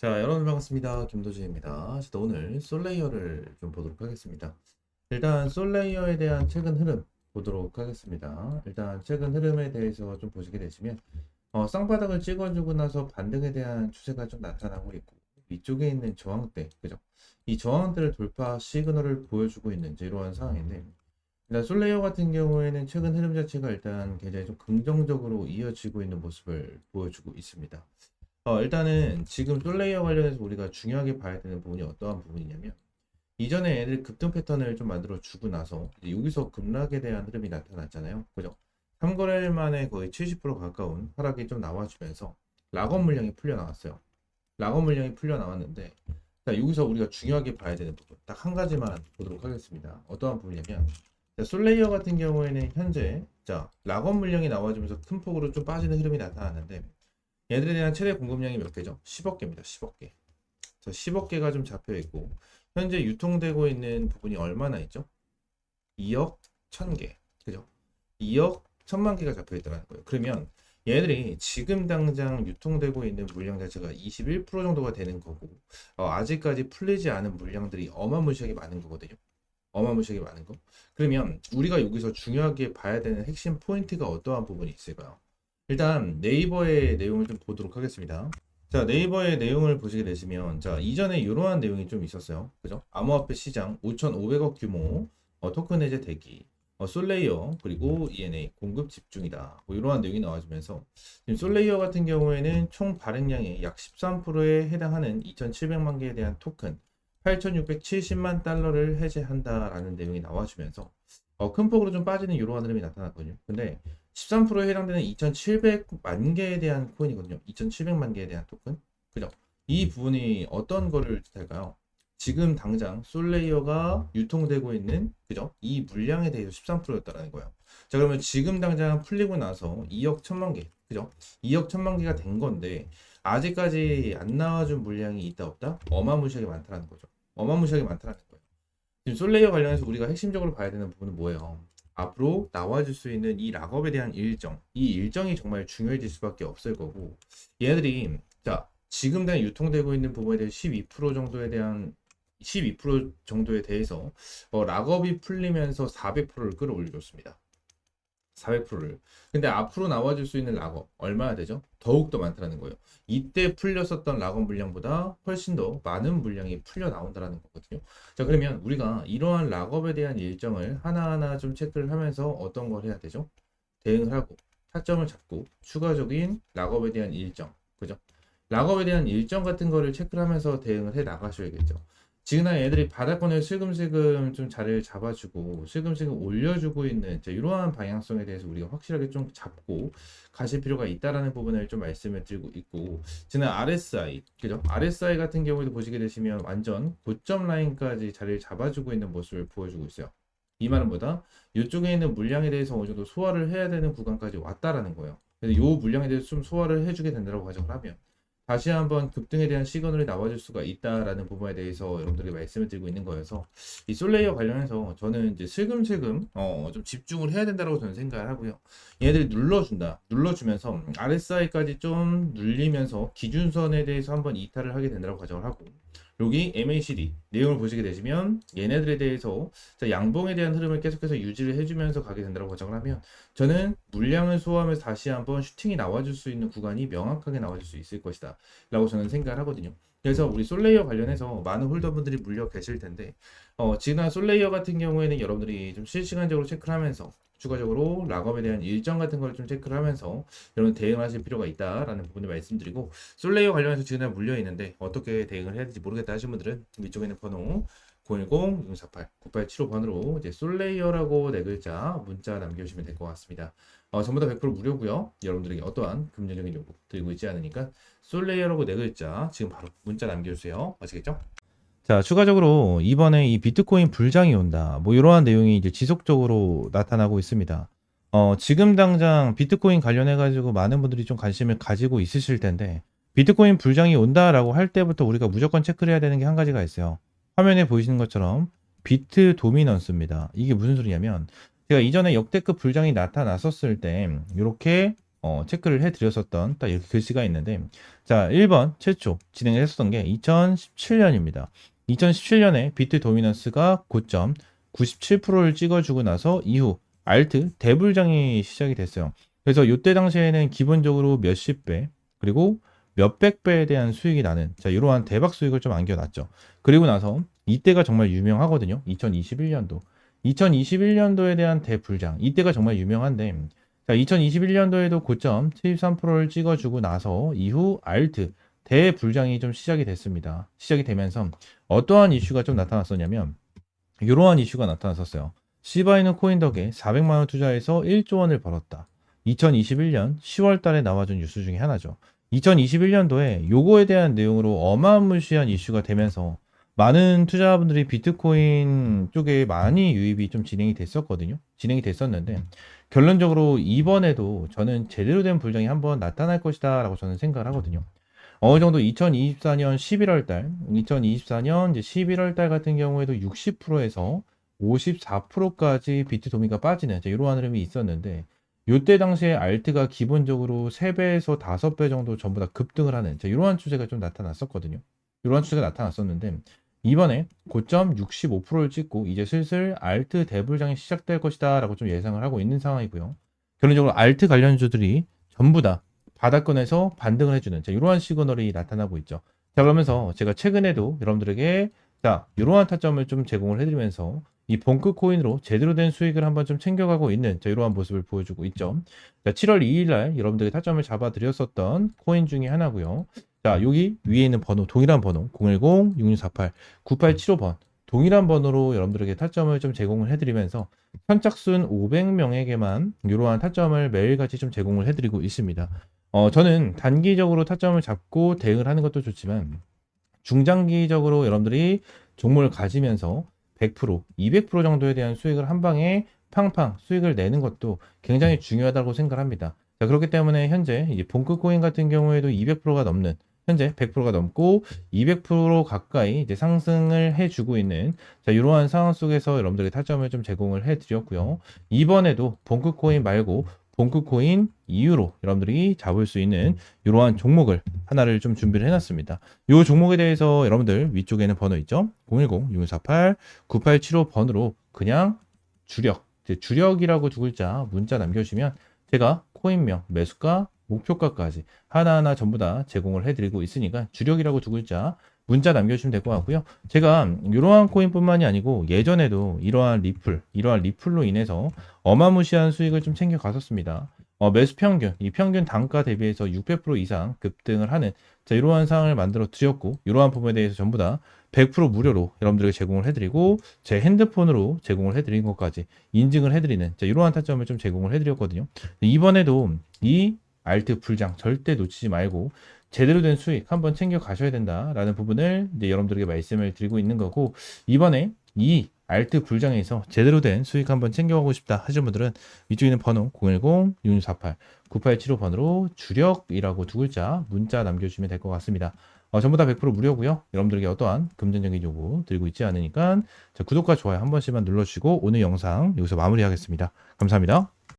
자, 여러분 반갑습니다. 김도진입니다. 오늘 솔레이어를 좀 보도록 하겠습니다. 일단 솔레이어에 대한 최근 흐름 보도록 하겠습니다. 일단 최근 흐름에 대해서 좀 보시게 되시면 쌍바닥을 찍어주고 나서 반등에 대한 추세가 좀 나타나고 있고 위쪽에 있는 저항대, 그죠? 이 저항대를 돌파 시그널을 보여주고 있는 이제 이러한 상황인데 일단 솔레이어 같은 경우에는 최근 흐름 자체가 일단 굉장히 좀 긍정적으로 이어지고 있는 모습을 보여주고 있습니다. 일단은 지금 솔레이어 관련해서 우리가 중요하게 봐야 되는 부분이 어떠한 부분이냐면 이전에 애들 급등 패턴을 좀 만들어 주고 나서 이제 여기서 급락에 대한 흐름이 나타났잖아요. 그죠? 3거래일 만에 거의 70% 가까운 하락이 좀 나와주면서 락업 물량이 풀려 나왔어요. 락업 물량이 풀려 나왔는데 자, 여기서 우리가 중요하게 봐야 되는 부분 딱 한 가지만 보도록 하겠습니다. 어떠한 부분이냐면 자, 솔레이어 같은 경우에는 현재 자 락업 물량이 나와주면서 큰 폭으로 좀 빠지는 흐름이 나타났는데 얘들에 대한 최대 공급량이 몇 개죠? 10억 개입니다. 10억 개. 10억 개가 좀 잡혀 있고 현재 유통되고 있는 부분이 얼마나 있죠? 2억 1000개. 그죠? 2억 1000만 개가 잡혀 있다는 거예요. 그러면 얘들이 지금 당장 유통되고 있는 물량 자체가 21% 정도가 되는 거고 아직까지 풀리지 않은 물량들이 어마무시하게 많은 거거든요. 어마무시하게 많은 거. 그러면 우리가 여기서 중요하게 봐야 되는 핵심 포인트가 어떠한 부분이 있을까요? 일단 네이버의 내용을 좀 보도록 하겠습니다. 자, 네이버의 내용을 보시게 되시면 자, 이전에 이러한 내용이 좀 있었어요. 그죠? 암호화폐 시장 5,500억 규모 토큰 해제 대기 솔레이어 그리고 ENA 공급 집중이다. 뭐 이러한 내용이 나와주면서 지금 솔레이어 같은 경우에는 총 발행량의 약 13%에 해당하는 2,700만 개에 대한 토큰 8,670만 달러를 해제한다라는 내용이 나와주면서 큰 폭으로 좀 빠지는 이러한 흐름이 나타났거든요. 근데 13%에 해당되는 2,700만 개에 대한 코인이거든요. 2,700만 개에 대한 토큰. 그죠? 이 부분이 어떤 거를 뜻할까요? 지금 당장 솔레이어가 유통되고 있는 그죠? 이 물량에 대해서 13%였다라는 거예요. 자, 그러면 지금 당장 풀리고 나서 2억 1000만 개. 그죠? 2억 1000만 개가 된 건데 아직까지 안 나와준 물량이 있다 없다? 어마무시하게 많다라는 거죠. 어마무시하게 많다라는 거예요. 지금 솔레이어 관련해서 우리가 핵심적으로 봐야 되는 부분은 뭐예요? 앞으로 나와줄 수 있는 이 락업에 대한 일정, 이 일정이 정말 중요해질 수밖에 없을 거고, 얘네들이 자 지금 당 유통되고 있는 부분에 대해 12% 정도에 대한 12% 정도에 대해서 락업이 풀리면서 400%를 끌어올려줬습니다. 400%를. 근데 앞으로 나와줄 수 있는 락업 얼마나 되죠? 더욱더 많다는 거예요. 이때 풀렸었던 락업 물량보다 훨씬 더 많은 물량이 풀려 나온다는 거거든요. 자, 그러면 우리가 이러한 락업에 대한 일정을 하나하나 좀 체크를 하면서 어떤 걸 해야 되죠? 대응을 하고 타점을 잡고 추가적인 락업에 대한 일정, 그죠? 락업에 대한 일정 같은 거를 체크를 하면서 대응을 해 나가셔야겠죠. 지금 애들이 바닥권을 슬금슬금 좀 자리를 잡아주고 슬금슬금 올려주고 있는 이러한 방향성에 대해서 우리가 확실하게 좀 잡고 가실 필요가 있다라는 부분을 좀 말씀을 드리고 있고 지난 RSI 그죠? RSI 같은 경우에도 보시게 되시면 완전 고점 라인까지 자리를 잡아주고 있는 모습을 보여주고 있어요. 이 말은 뭐다? 이쪽에 있는 물량에 대해서 어느 정도 소화를 해야 되는 구간까지 왔다라는 거예요. 그래서 이 물량에 대해서 좀 소화를 해주게 된다고 가정을 하면 다시 한번 급등에 대한 시그널이 나와줄 수가 있다라는 부분에 대해서 여러분들에게 말씀을 드리고 있는 거여서 이 솔레이어 관련해서 저는 이제 슬금슬금 좀 집중을 해야 된다고 저는 생각을 하고요. 얘네들이 눌러주면서 RSI까지 좀 눌리면서 기준선에 대해서 한번 이탈을 하게 된다고 가정을 하고 여기 MACD 내용을 보시게 되시면 얘네들에 대해서 양봉에 대한 흐름을 계속해서 유지를 해주면서 가게 된다고 가정을 하면 저는 물량을 소화하면서 다시 한번 슈팅이 나와줄 수 있는 구간이 명확하게 나와줄 수 있을 것이다 라고 저는 생각을 하거든요. 그래서 우리 솔레이어 관련해서 많은 홀더분들이 물려 계실 텐데 지난 솔레이어 같은 경우에는 여러분들이 좀 실시간적으로 체크를 하면서 추가적으로 락업에 대한 일정 같은 걸 좀 체크를 하면서 여러분 대응하실 필요가 있다라는 부분을 말씀드리고 솔레이어 관련해서 지금 물려 있는데 어떻게 대응을 해야 될지 모르겠다 하시는 분들은 위쪽에 있는 번호 010-648-9875번으로 이제 솔레이어라고 네 글자 문자 남겨주시면 될 것 같습니다. 전부 다 100% 무료고요. 여러분들에게 어떠한 금전적인 요구 드리고 있지 않으니까 솔레이어라고 네 글자 지금 바로 문자 남겨주세요. 아시겠죠? 자, 추가적으로 이번에 이 비트코인 불장이 온다. 뭐 이러한 내용이 이제 지속적으로 나타나고 있습니다. 지금 당장 비트코인 관련해 가지고 많은 분들이 좀 관심을 가지고 있으실 텐데 비트코인 불장이 온다라고 할 때부터 우리가 무조건 체크를 해야 되는 게 한 가지가 있어요. 화면에 보이시는 것처럼 비트 도미넌스입니다. 이게 무슨 소리냐면 제가 이전에 역대급 불장이 나타났었을 때 이렇게 체크를 해드렸었던 딱 이렇게 글씨가 있는데, 자, 1번 최초 진행을 했었던 게 2017년입니다. 2017년에 비트 도미넌스가 고점 97%를 찍어주고 나서 이후 알트 대불장이 시작이 됐어요. 그래서 이때 당시에는 기본적으로 몇십 배, 그리고 몇백 배에 대한 수익이 나는, 자, 이러한 대박 수익을 좀 안겨놨죠. 그리고 나서 이때가 정말 유명하거든요. 2021년도. 2021년도에 대한 대불장. 이때가 정말 유명한데, 자, 2021년도에도 고점 73%를 찍어주고 나서 이후 알트 대불장이 좀 시작이 됐습니다. 시작이 되면서 어떠한 이슈가 좀 나타났었냐면, 이러한 이슈가 나타났었어요. 시바이는 코인 덕에 400만 원 투자해서 1조 원을 벌었다. 2021년 10월 달에 나와준 뉴스 중에 하나죠. 2021년도에 요거에 대한 내용으로 어마무시한 이슈가 되면서 많은 투자자분들이 비트코인 쪽에 많이 유입이 좀 진행이 됐었거든요. 진행이 됐었는데 결론적으로 이번에도 저는 제대로 된 불장이 한번 나타날 것이다 라고 저는 생각을 하거든요. 어느 정도 2024년 11월 달, 2024년 이제 11월 달 같은 경우에도 60%에서 54%까지 비트 도미가 빠지는 이러한 흐름이 있었는데, 요때 당시에 알트가 기본적으로 3배에서 5배 정도 전부 다 급등을 하는 이러한 추세가 좀 나타났었거든요. 이러한 추세가 나타났었는데, 이번에 고점 65%를 찍고 이제 슬슬 알트 대불장이 시작될 것이다 라고 좀 예상을 하고 있는 상황이고요. 결론적으로 알트 관련주들이 전부 다 바닥권에서 반등을 해주는 이러한 시그널이 나타나고 있죠. 자, 그러면서 제가 최근에도 여러분들에게 자, 이러한 타점을 좀 제공을 해드리면서 이 본크 코인으로 제대로 된 수익을 한번 좀 챙겨가고 있는 이러한 모습을 보여주고 있죠. 자, 7월 2일 날 여러분들에게 타점을 잡아드렸었던 코인 중에 하나고요. 자, 여기 위에 있는 번호, 동일한 번호 010-6648-9875번 동일한 번호로 여러분들에게 타점을 좀 제공을 해드리면서 선착순 500명에게만 이러한 타점을 매일같이 좀 제공을 해드리고 있습니다. 저는 단기적으로 타점을 잡고 대응을 하는 것도 좋지만 중장기적으로 여러분들이 종목을 가지면서 100%, 200% 정도에 대한 수익을 한 방에 팡팡 수익을 내는 것도 굉장히 중요하다고 생각합니다. 자, 그렇기 때문에 현재 이제 본크 코인 같은 경우에도 200%가 넘는, 현재 100%가 넘고 200% 가까이 이제 상승을 해주고 있는 자, 이러한 상황 속에서 여러분들의 타점을 좀 제공을 해드렸고요. 이번에도 본크 코인 말고 본크 코인 이후로 여러분들이 잡을 수 있는 이러한 종목을 하나를 좀 준비를 해놨습니다. 이 종목에 대해서 여러분들 위쪽에는 번호 있죠? 010-6148-9875번으로 그냥 주력이라고 두 글자 문자 남겨주시면 제가 코인명, 매수가, 목표가까지 하나하나 전부 다 제공을 해드리고 있으니까 주력이라고 두 글자 문자 남겨주시면 될 것 같고요. 제가 이러한 코인뿐만이 아니고 예전에도 이러한 리플로 인해서 어마무시한 수익을 좀 챙겨갔었습니다. 매수 평균, 이 평균 단가 대비해서 600% 이상 급등을 하는 자, 이러한 상황을 만들어 드렸고 이러한 부분에 대해서 전부 다 100% 무료로 여러분들에게 제공을 해드리고 제 핸드폰으로 제공을 해드린 것까지 인증을 해드리는 자, 이러한 타점을 좀 제공을 해드렸거든요. 이번에도 이 알트 불장 절대 놓치지 말고 제대로 된 수익 한번 챙겨 가셔야 된다라는 부분을 이제 여러분들에게 말씀을 드리고 있는 거고, 이번에 이 알트 불장에서 제대로 된 수익 한번 챙겨가고 싶다 하시는 분들은 위쪽에 있는 번호 010-6648-9875번으로 주력이라고 두 글자 문자 남겨주시면 될 것 같습니다. 전부 다 100% 무료고요. 여러분들에게 어떠한 금전적인 요구 드리고 있지 않으니까 구독과 좋아요 한 번씩만 눌러주시고 오늘 영상 여기서 마무리하겠습니다. 감사합니다.